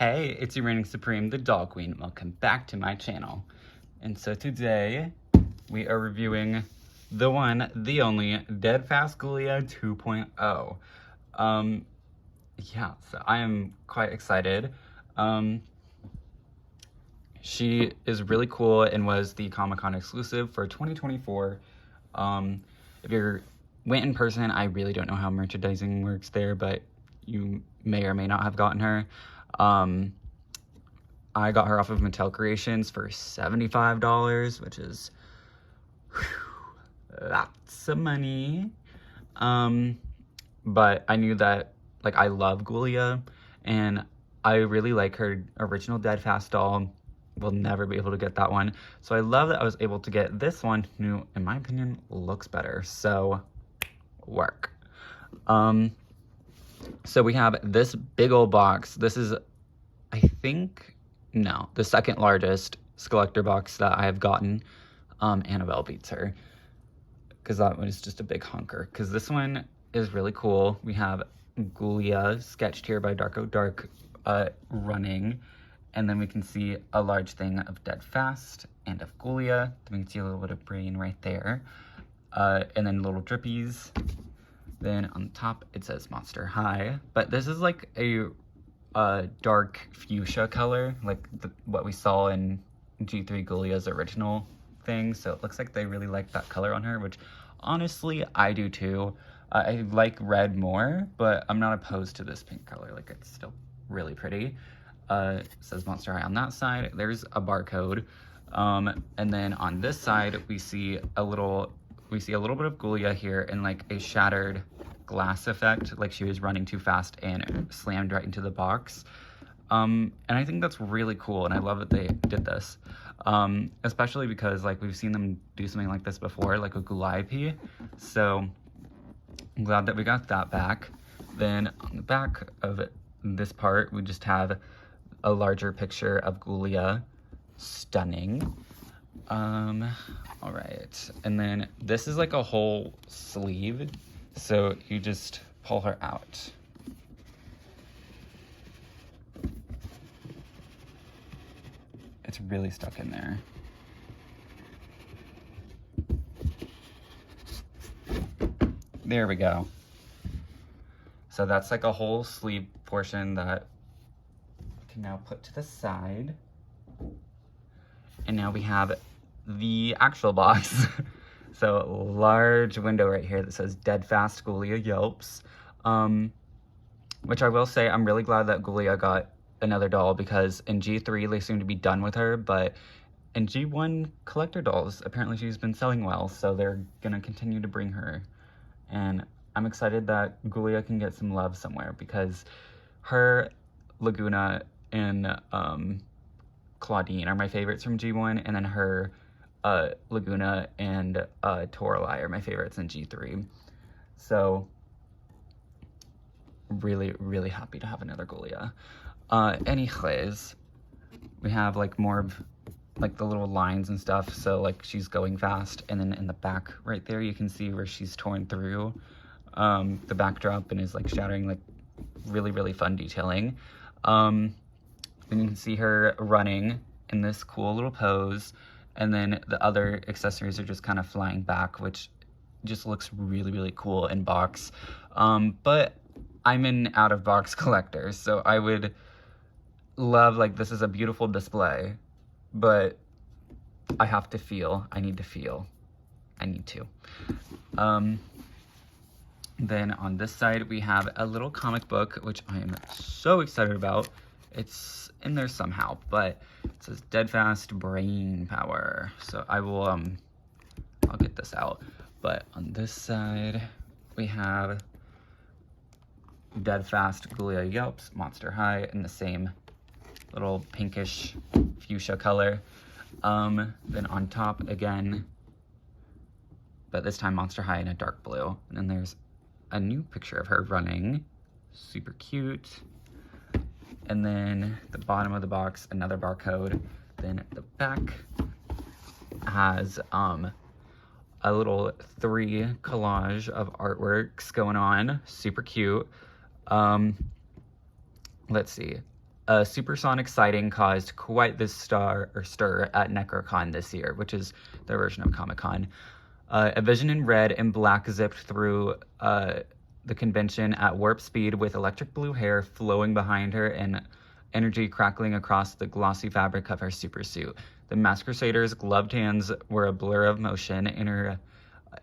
Hey, it's your reigning supreme, the Dog Queen. Welcome back to my channel. And so today, we are reviewing the one, the only, Deadfast Ghoulia 2.0. Yeah, so I am quite excited. She is really cool and was the Comic-Con exclusive for 2024. If you went in person, I really don't know how merchandising works there, but you may or may not have gotten her. I got her off of Mattel Creations for $75, which is lots of money. But I knew that, like, I love Ghoulia, and I really like her original Deadfast doll. We'll never be able to get that one. So I love that I was able to get this one, who, in my opinion, looks better. So, work. So we have this big old box. This is, I think, no, the second largest collector box that I have gotten. Annabelle beats her, because that one is just a big hunker. Because this one is really cool. We have Ghoulia sketched here by Darko Dark running. And then we can see a large thing of Deadfast and of Ghoulia. Then we can see a little bit of brain right there. And then little drippies. Then on the top, it says Monster High. But this is like a dark fuchsia color, like what we saw in G3 Ghoulia's original thing. So it looks like they really like that color on her, which honestly, I do too. I like red more, but I'm not opposed to this pink color. Like, it's still really pretty. It says Monster High on that side. There's a barcode. And then on this side, we see a little bit of Ghoulia here and like a shattered glass effect, like she was running too fast and slammed right into the box. And I think that's really cool, and I love that they did this. Especially because, like, we've seen them do something like this before, like a Ghoulia. So I'm glad that we got that back. Then on the back of this part, we just have a larger picture of Ghoulia. Stunning. All right. And then this is like a whole sleeve. So you just pull her out. It's really stuck in there. There we go. So that's like a whole sleeve portion that we can now put to the side. And now we have the actual box. So large window right here that says Deadfast Ghoulia Yelps. Which I will say, I'm really glad that Ghoulia got another doll, because in G3 they seem to be done with her, but in G1 collector dolls, apparently she's been selling well, so they're gonna continue to bring her. And I'm excited that Ghoulia can get some love somewhere, because her, Laguna, and Claudine are my favorites from G1, and then her, Laguna and Toralei are my favorites in G3. So really, really happy to have another Ghoulia. Anyways, we have like more of like the little lines and stuff, so like she's going fast, and then in the back right there you can see where she's torn through the backdrop and is like shattering, like really, really fun detailing. Then you can see her running in this cool little pose, and then the other accessories are just kind of flying back, which just looks really, really cool in box. But I'm an out-of-box collector, so I would love, like, this is a beautiful display, but I have to feel. I need to feel. I need to. Then on this side, we have a little comic book, which I am so excited about. It's in there somehow, but it says Deadfast Brain Power. So I will, I'll get this out. But on this side, we have Deadfast Ghoulia Yelps Monster High in the same little pinkish fuchsia color. Then on top again, but this time Monster High in a dark blue. And then there's a new picture of her running, super cute. And then the bottom of the box, another barcode. Then the back has a little 3 collage of artworks going on, super cute. Let's see, A supersonic sighting caused quite the stir at NecroCon this year, which is their version of Comic-Con. A vision in red and black zipped through the convention at warp speed with electric blue hair flowing behind her and energy crackling across the glossy fabric of her supersuit. The Masked Crusader's gloved hands were a blur of motion, and her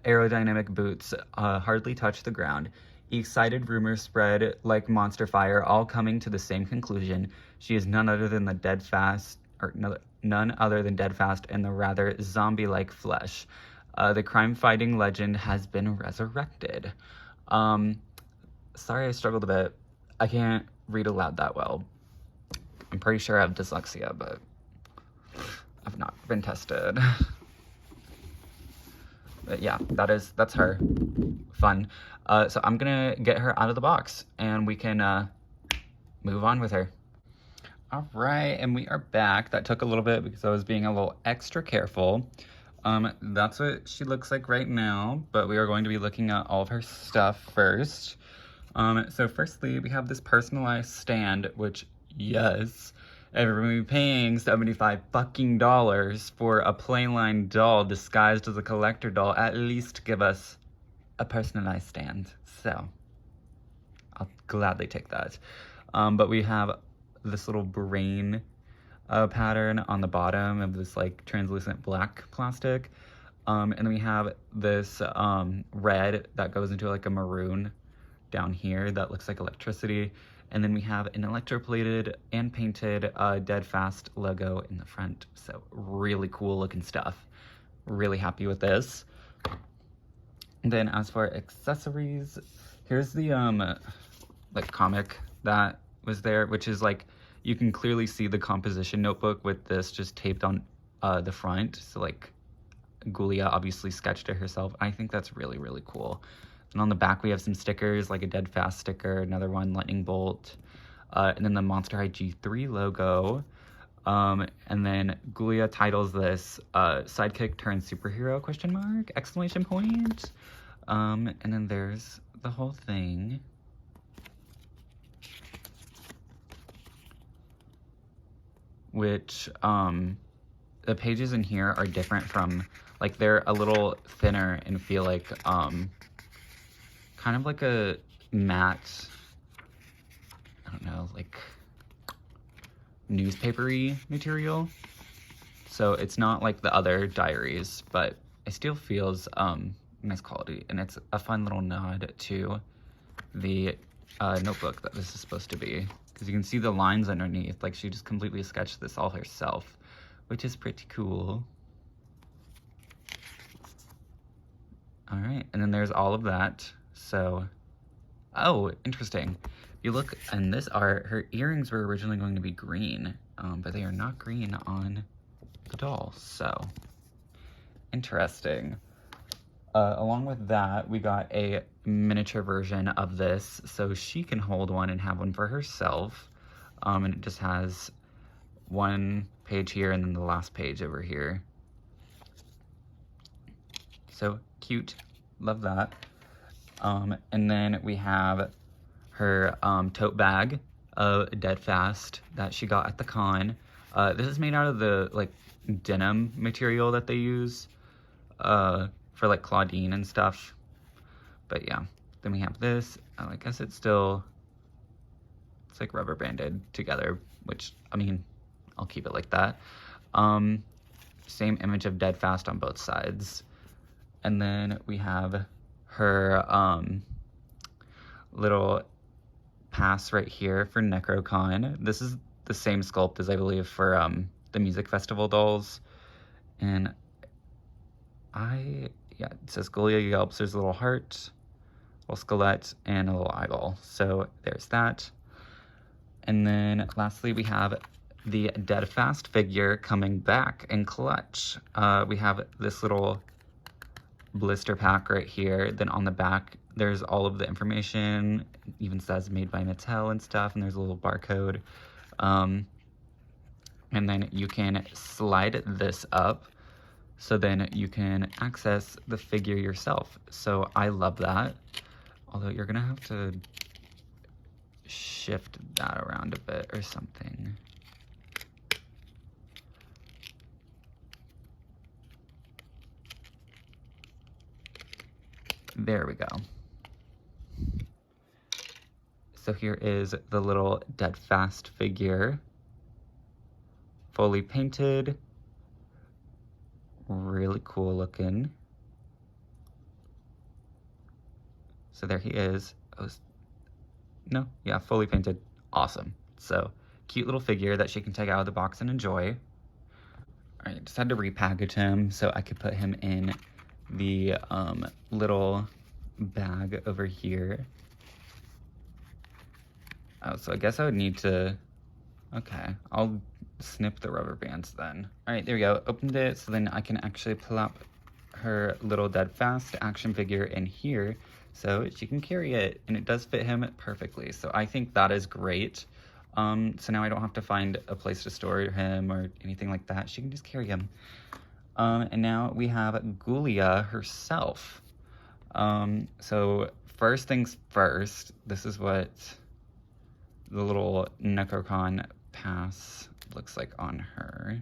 aerodynamic boots hardly touched the ground. Excited rumors spread like monster fire, all coming to the same conclusion. She is none other than Deadfast in the rather zombie-like flesh. The crime-fighting legend has been resurrected. Sorry I struggled a bit. I can't read aloud that well. I'm pretty sure I have dyslexia, but I've not been tested. But yeah, that's her. Fun. So I'm gonna get her out of the box and we can move on with her. All right, and we are back. That took a little bit because I was being a little extra careful. That's what she looks like right now, but we are going to be looking at all of her stuff first. So firstly, we have this personalized stand, which, yes, everyone paying $75 fucking for a plain line doll disguised as a collector doll. At least give us a personalized stand. So I'll gladly take that. But we have this little brain pattern on the bottom of this like translucent black plastic. And then we have this red that goes into like a maroon down here that looks like electricity. And then we have an electroplated and painted Deadfast logo in the front. So really cool looking stuff. Really happy with this. And then as for accessories, here's the like comic that was there, which is like, you can clearly see the composition notebook with this just taped on the front. So like Ghoulia obviously sketched it herself. I think that's really, really cool. And on the back, we have some stickers, like a Deadfast sticker, another one, Lightning Bolt, and then the Monster High G3 logo. And then Ghoulia titles this Sidekick turned Superhero, question mark, exclamation point. And then there's the whole thing. Which, the pages in here are different from, like, they're a little thinner and feel like, kind of like a matte, I don't know, like newspapery material. So it's not like the other diaries, but it still feels nice quality, and it's a fun little nod to the notebook that this is supposed to be, because you can see the lines underneath. Like, she just completely sketched this all herself, which is pretty cool. All right, and then there's all of that. So, oh, interesting. If you look in this art, her earrings were originally going to be green, but they are not green on the doll, so interesting. Along with that, we got a miniature version of this, so she can hold one and have one for herself. And it just has one page here and then the last page over here. So cute, love that. And then we have her tote bag of Deadfast that she got at the con. This is made out of the like denim material that they use for like Claudine and stuff. But yeah, then we have this. I guess it's like rubber banded together, which, I mean, I'll keep it like that. Same image of Deadfast on both sides. And then we have her little pass right here for NecroCon. This is the same sculpt as I believe for the music festival dolls. And yeah, it says Ghoulia Yelps. There's a little heart, a little skeleton, and a little eyeball. So there's that. And then lastly, we have the Deadfast figure coming back in clutch. We have this little blister pack right here. Then on the back, there's all of the information. It even says made by Mattel and stuff, and there's a little barcode. And then you can slide this up, so then you can access the figure yourself. So I love that. Although you're gonna have to shift that around a bit or something. There we go. So here is the little Deadfast figure, fully painted, really cool looking. So there he is. Oh, no, yeah, fully painted, awesome. So cute little figure that she can take out of the box and enjoy. All right, just had to repackage him so I could put him in the little bag over here. Oh, so I guess I would need to, okay, I'll snip the rubber bands then. All right, there we go, opened it, so then I can actually plop her little Deadfast action figure in here so she can carry it, and it does fit him perfectly. So I think that is great. So now I don't have to find a place to store him or anything like that. She can just carry him. And now we have Ghoulia herself. So first things first, this is what the little Necrocon pass looks like on her.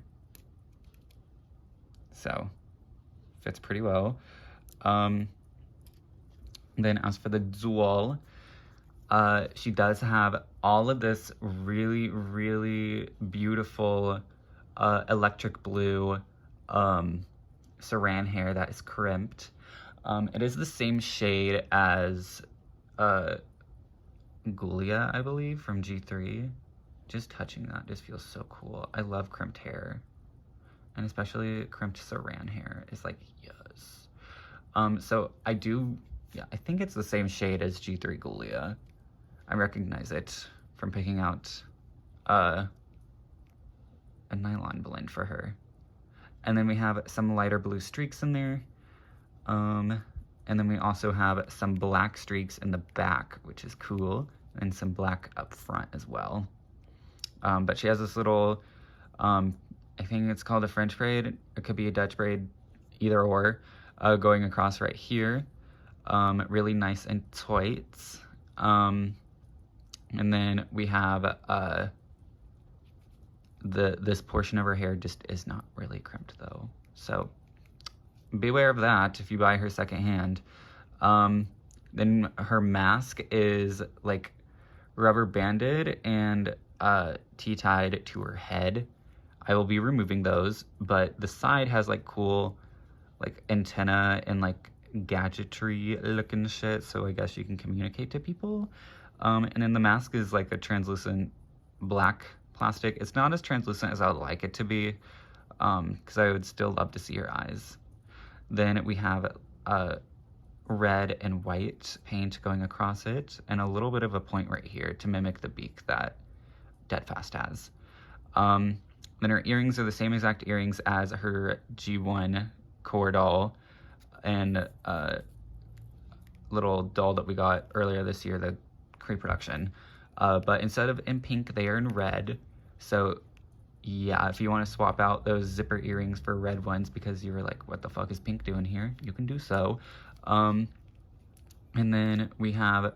So fits pretty well. Then as for the Duel, she does have all of this really, really beautiful electric blue saran hair that is crimped. It is the same shade as Ghoulia, I believe, from G3. Just touching that just feels so cool. I love crimped hair. And especially crimped saran hair. It's like, yes. So I do, yeah, I think it's the same shade as G3 Ghoulia. I recognize it from picking out a nylon blend for her. And then we have some lighter blue streaks in there. And then we also have some black streaks in the back, which is cool, and some black up front as well. But she has this little, I think it's called a French braid. It could be a Dutch braid, either or, going across right here. Really nice and tight. And then we have this portion of her hair just is not really crimped though. So beware of that if you buy her secondhand. Then her mask is like rubber banded and T-tied to her head. I will be removing those, but the side has like cool like antenna and like gadgetry looking shit, so I guess you can communicate to people. And then the mask is like a translucent black plastic. It's not as translucent as I would like it to be, because I would still love to see her eyes. Then we have red and white paint going across it, and a little bit of a point right here to mimic the beak that Deadfast has. Then her earrings are the same exact earrings as her G1 core doll and little doll that we got earlier this year, the pre-production. But instead of in pink, they are in red. So yeah, if you want to swap out those zipper earrings for red ones because you were like, what the fuck is pink doing here? You can do so. And then we have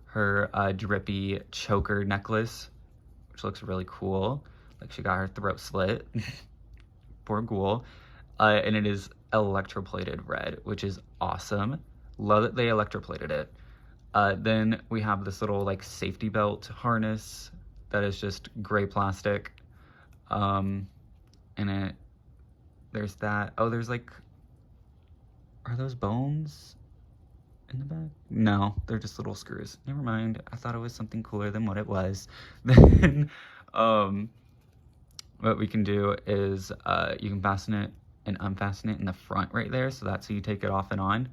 her drippy choker necklace, which looks really cool. Like she got her throat slit. Poor ghoul. And it is electroplated red, which is awesome. Love that they electroplated it. Then we have this little like safety belt harness that is just gray plastic. And there's that. Oh, there's like, are those bones in the back? No, they're just little screws. Never mind. I thought it was something cooler than what it was. Then, what we can do is you can fasten it and unfasten it in the front right there, so that's how you take it off and on.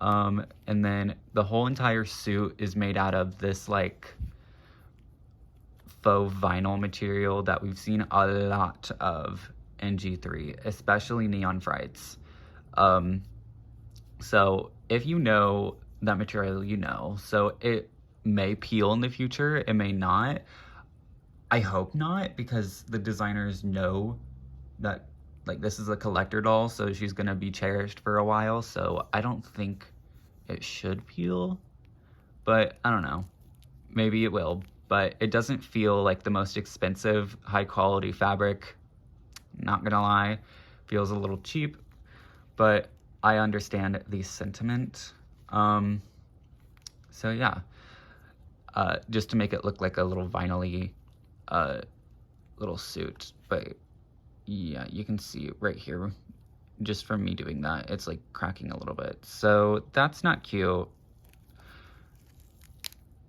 And then the whole entire suit is made out of this like faux vinyl material that we've seen a lot of in G3, especially Neon Frights. So if you know that material, you know. So it may peel in the future, it may not. I hope not, because the designers know that like this is a collector doll, so she's gonna be cherished for a while, so I don't think it should peel, but I don't know. maybe it will, but it doesn't feel like the most expensive, high quality fabric. Not gonna lie, feels a little cheap, but I understand the sentiment. So yeah, just to make it look like a little vinyl-y little suit. But yeah, you can see right here, just from me doing that, it's like cracking a little bit. So that's not cute.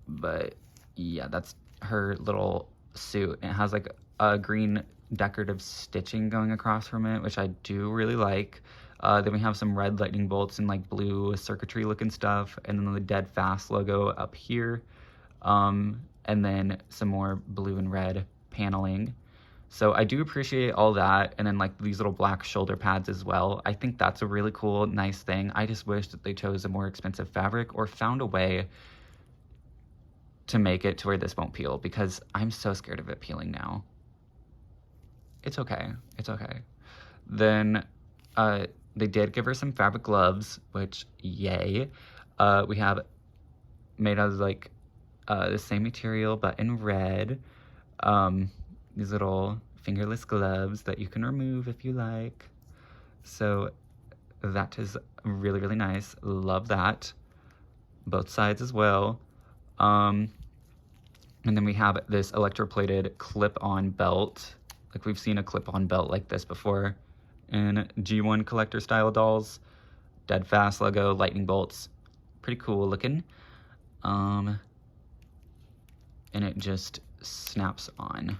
But yeah, that's her little suit. It has like a green decorative stitching going across from it, which I do really like. Then we have some red lightning bolts and like blue circuitry looking stuff, and then the Deadfast logo up here, and then some more blue and red paneling. So I do appreciate all that, and then like these little black shoulder pads as well. I think that's a really cool, nice thing. I just wish that they chose a more expensive fabric or found a way to make it to where this won't peel, because I'm so scared of it peeling now. It's okay. It's okay. Then they did give her some fabric gloves, which yay. We have made out of like the same material but in red. These little fingerless gloves that you can remove if you like. So that is really, really nice. Love that. Both sides as well. And then we have this electroplated clip-on belt. Like we've seen a clip-on belt like this before in G1 collector style dolls. Deadfast logo, lightning bolts. Pretty cool looking. And it just snaps on.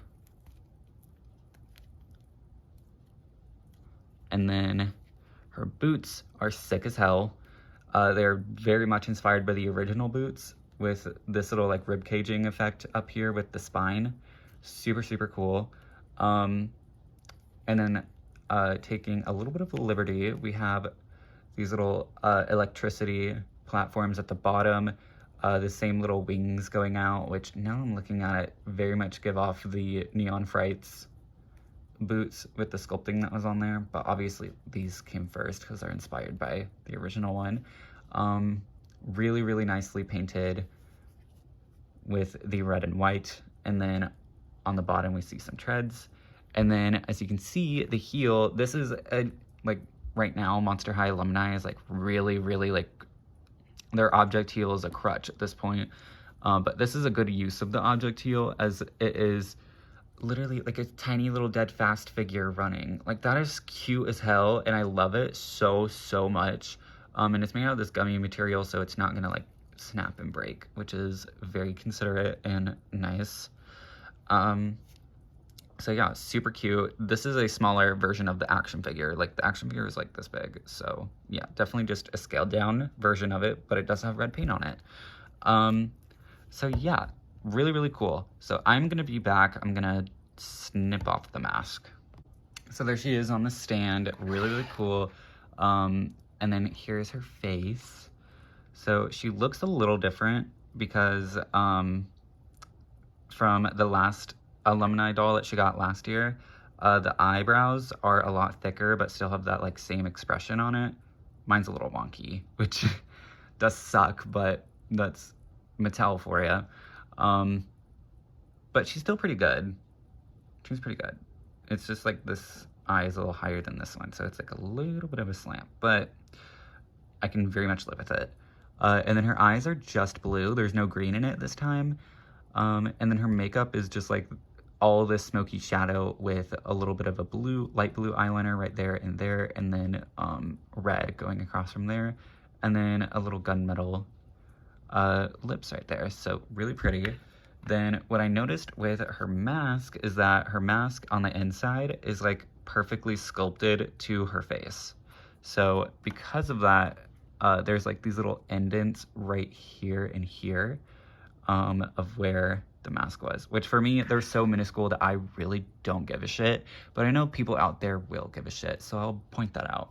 And then her boots are sick as hell. They're very much inspired by the original boots, with this little like rib caging effect up here with the spine. Super, super cool. And then taking a little bit of a liberty, we have these little electricity platforms at the bottom, the same little wings going out, which now I'm looking at it, very much give off the Neon Frights boots with the sculpting that was on there, but obviously these came first because they're inspired by the original one. Really, really nicely painted with the red and white, and then on the bottom we see some treads. And then as you can see, the heel, this is like right now Monster High alumni is like really, really like their object heel is a crutch at this point, but this is a good use of the object heel, as it is literally like a tiny little Deadfast figure running. Like that is cute as hell, and I love it so, so much. And it's made out of this gummy material, so it's not gonna like snap and break, which is very considerate and nice. So yeah, super cute. This is a smaller version of the action figure. Like the action figure is like this big. So yeah, definitely just a scaled down version of it, but it does have red paint on it. So yeah, really, really cool. So I'm gonna be back. I'm gonna snip off the mask. So there she is on the stand, really, really cool. And then here's her face. So she looks a little different because from the last alumni doll that she got last year, the eyebrows are a lot thicker but still have that like same expression on it. Mine's a little wonky, which does suck, but that's Mattel for you. But she's still pretty good. She's pretty good. It's just like this eye is a little higher than this one, so it's like a little bit of a slant, but I can very much live with it. And then her eyes are just blue. There's no green in it this time. And then her makeup is just like all this smoky shadow with a little bit of a blue, light blue eyeliner right there, and then red going across from there, and then a little gunmetal lips right there. So really pretty. Then what I noticed with her mask is that her mask on the inside is like perfectly sculpted to her face. So because of that, there's like these little indents right here and here of where the mask was, which for me, they're so minuscule that I really don't give a shit, but I know people out there will give a shit, so I'll point that out.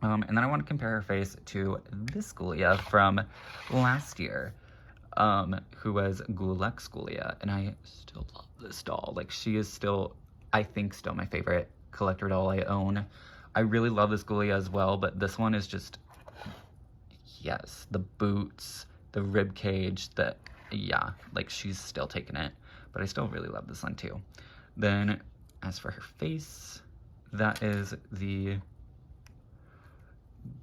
And then I want to compare her face to this Ghoulia from last year, who was Ghoulia, and I still love this doll. Like, she is still, I think, still my favorite collector doll I own. I really love this Ghoulia as well, but this one is just, yes, the boots, the rib cage, the yeah, like she's still taking it, but I still really love this one too. Then as for her face, that is the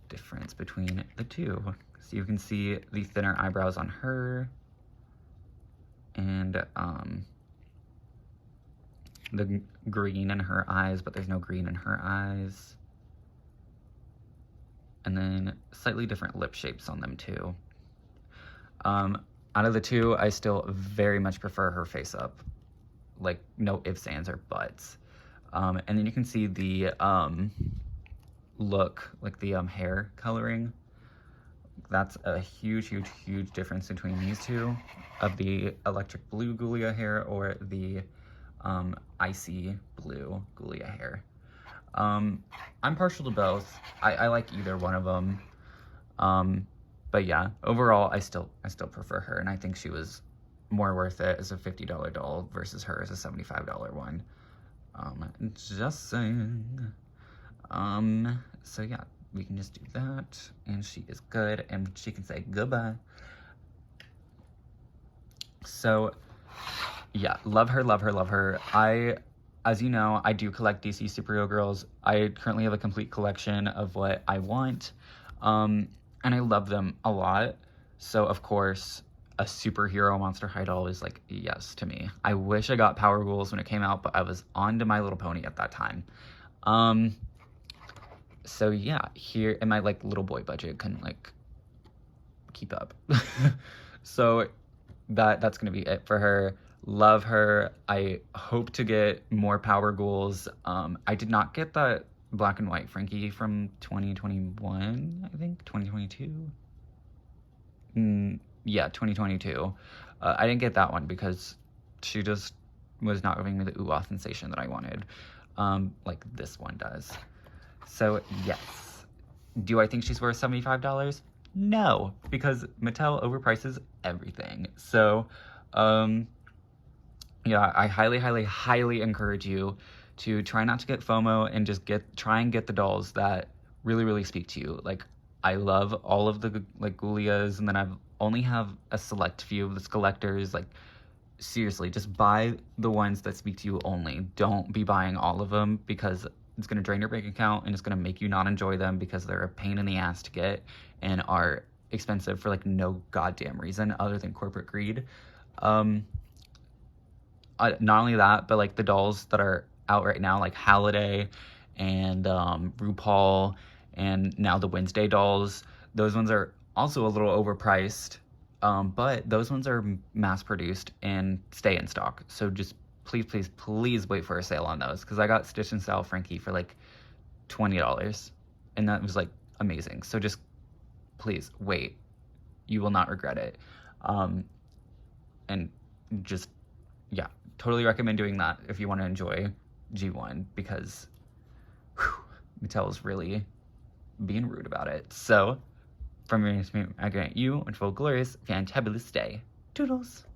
difference between the two. So you can see the thinner eyebrows on her, and the green in her eyes, but there's no green in her eyes. And then slightly different lip shapes on them too. Out of the two, I still very much prefer her face up. Like, no ifs, ands, or buts. And then you can see the look, like the hair coloring. That's a huge, huge, huge difference between these two, of the electric blue Ghoulia hair or the icy blue Ghoulia hair. I'm partial to both. I like either one of them. But yeah, overall, I still prefer her, and I think she was more worth it as a $50 doll versus her as a $75 one. Just saying. So yeah, we can just do that, and she is good, and she can say goodbye. So yeah, love her, love her, love her. As you know, I do collect DC superhero girls. I currently have a complete collection of what I want, and I love them a lot. So of course, a superhero Monster High doll is like yes to me. I wish I got Power Ghouls when it came out, but I was on to My Little Pony at that time. So yeah, here in my like little boy budget couldn't like keep up. So that's gonna be it for her. Love her. I hope to get more Power Ghouls. I did not get that black and white Frankie from 2021, I think 2022. Yeah, 2022. I didn't get that one because she just was not giving me the ooh-ah sensation that I wanted, like this one does. So yes, do I think she's worth $75? No, because Mattel overprices everything. So, yeah, I highly, highly, highly encourage you to try not to get FOMO and just try and get the dolls that really, really speak to you. Like, I love all of the like Ghoulias, and then I've only have a select few of the collectors. Like, seriously, just buy the ones that speak to you only. Don't be buying all of them, because it's going to drain your bank account, and it's going to make you not enjoy them because they're a pain in the ass to get and are expensive for like no goddamn reason other than corporate greed. Not only that, but like the dolls that are out right now, like Halliday and RuPaul, and now the Wednesday dolls, those ones are also a little overpriced, but those ones are mass produced and stay in stock. So just please, please, please wait for a sale on those, because I got Stitch and Style Frankie for like $20, and that was like amazing. So just please wait. You will not regret it. And just, yeah, totally recommend doing that if you want to enjoy G1, because Mattel is really being rude about it. So, from your name, I grant you a glorious, fantabulous day. Toodles!